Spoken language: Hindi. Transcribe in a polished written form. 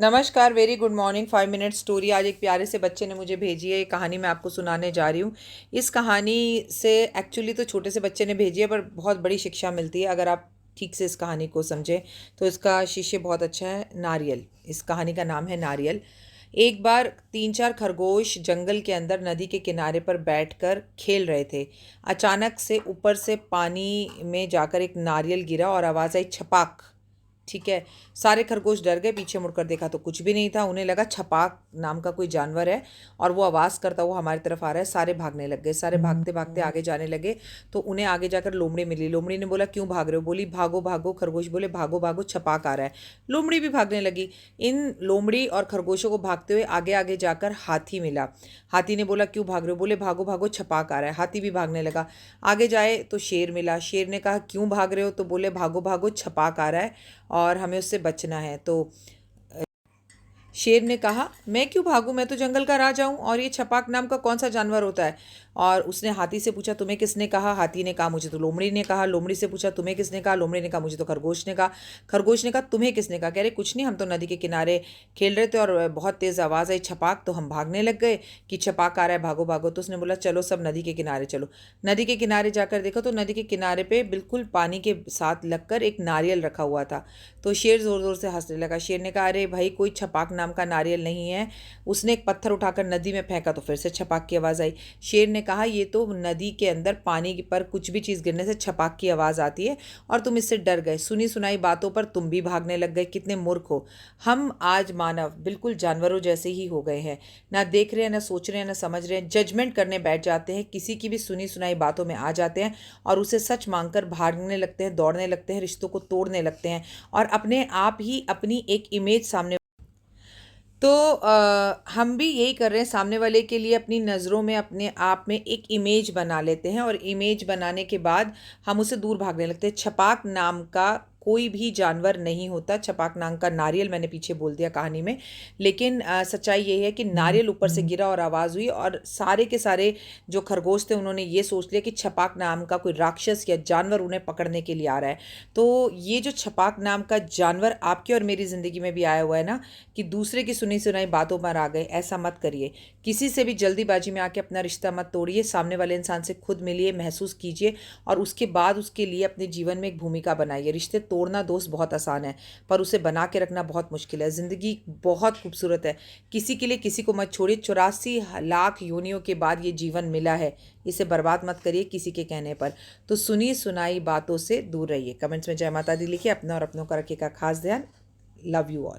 नमस्कार, very good morning. 5 minute story आज एक प्यारे से बच्चे ने मुझे भेजी है। ये कहानी मैं आपको सुनाने जा रही हूँ। इस कहानी से एक्चुअली तो छोटे से बच्चे ने भेजी है, पर बहुत बड़ी शिक्षा मिलती है अगर आप ठीक से इस कहानी को समझें। तो इसका शीर्षक बहुत अच्छा है, नारियल। इस कहानी का नाम है नारियल। एक बार 3-4 खरगोश जंगल के अंदर नदी के किनारे पर बैठकर खेल रहे थे। अचानक से ऊपर से पानी में जाकर एक नारियल गिरा और आवाज़ आई, छपाक। ठीक है। सारे खरगोश डर गए, पीछे मुड़कर देखा तो कुछ भी नहीं था। उन्हें लगा छपाक नाम का कोई जानवर है और वो आवाज़ करता हुआ हमारी तरफ आ रहा है। सारे भागने लग गए, सारे भागते भागते आगे जाने लगे तो उन्हें आगे जाकर लोमड़ी मिली। लोमड़ी ने बोला, क्यों भाग रहे हो? बोली, भागो भागो। खरगोश बोले, भागो भागो, छपाक आ रहा है। लोमड़ी भी भागने लगी। इन लोमड़ी और खरगोशों को भागते हुए आगे आगे जाकर हाथी मिला। हाथी ने बोला, क्यों भाग रहे हो? बोले, भागो भागो, छपाक आ रहा है। हाथी भी भागने लगा। आगे जाए तो शेर मिला। शेर ने कहा, क्यों भाग रहे हो? तो बोले, भागो भागो, छपाक आ रहा है और हमें उससे बचना है। तो शेर ने कहा, मैं क्यों भागूं? मैं तो जंगल का राजा हूँ और ये छपाक नाम का कौन सा जानवर होता है? और उसने हाथी से पूछा, तुम्हें किसने कहा? हाथी ने कहा, मुझे तो लोमड़ी ने कहा। लोमड़ी से पूछा, तुम्हें किसने कहा? लोमड़ी ने कहा, मुझे तो खरगोश ने कहा। खरगोश ने कहा, तुम्हें किसने कहा? कह रहे, कुछ नहीं, हम तो नदी के किनारे खेल रहे थे और बहुत तेज़ आवाज़ आई छपाक, तो हम भागने लग गए कि छपाक आ रहा है, भागो भागो। तो उसने बोला, चलो सब नदी के किनारे चलो। नदी के किनारे जाकर देखो तो नदी के किनारे पे बिल्कुल पानी के साथ लगकर एक नारियल रखा हुआ था। तो शेर ज़ोर ज़ोर से हंसने लगा। शेर ने कहा, अरे भाई, कोई छपाक नाम का नारियल नहीं है। उसने एक पत्थर उठाकर नदी में फेंका तो फिर से छपाक की आवाज़ आई। शेर ने कहा, ये तो नदी के अंदर पानी पर कुछ भी चीज़ गिरने से छपाक की आवाज़ आती है और तुम इससे डर गए। सुनी सुनाई बातों पर तुम भी भागने लग गए, कितने मूर्ख हो। हम आज मानव बिल्कुल जानवरों जैसे ही हो गए हैं, ना देख रहे हैं, ना सोच रहे हैं, ना समझ रहे हैं, जजमेंट करने बैठ जाते हैं, किसी की भी सुनी सुनाई बातों में आ जाते हैं और उसे सच मांगकर भागने लगते हैं, दौड़ने लगते हैं, रिश्तों को तोड़ने लगते हैं और अपने आप ही अपनी एक इमेज सामने। तो हम भी यही कर रहे हैं, सामने वाले के लिए अपनी नज़रों में, अपने आप में एक इमेज बना लेते हैं और इमेज बनाने के बाद हम उसे दूर भागने लगते हैं। छपाक नाम का कोई भी जानवर नहीं होता। छपाक नाम का नारियल मैंने पीछे बोल दिया कहानी में, लेकिन सच्चाई यही है कि नारियल ऊपर से गिरा और आवाज़ हुई और सारे के सारे जो खरगोश थे उन्होंने ये सोच लिया कि छपाक नाम का कोई राक्षस या जानवर उन्हें पकड़ने के लिए आ रहा है। तो ये जो छपाक नाम का जानवर आपकी और मेरी ज़िंदगी में भी आया हुआ है ना, कि दूसरे की सुनी सुनाई बातों पर आ गए, ऐसा मत करिए। किसी से भी जल्दीबाजी में आके अपना रिश्ता मत तोड़िए। सामने वाले इंसान से खुद मिलिए, महसूस कीजिए और उसके बाद उसके लिए अपने जीवन में एक भूमिका बनाइए। रिश्ते तोड़ना दोस्त बहुत आसान है, पर उसे बना के रखना बहुत मुश्किल है। ज़िंदगी बहुत खूबसूरत है, किसी के लिए किसी को मत छोड़िए। 84 लाख योनियों के बाद ये जीवन मिला है, इसे बर्बाद मत करिए किसी के कहने पर। तो सुनी सुनाई बातों से दूर रहिए। कमेंट्स में जय माता दी लिखिए। अपना और अपनों का रखिएगा खास ध्यान। Love you all.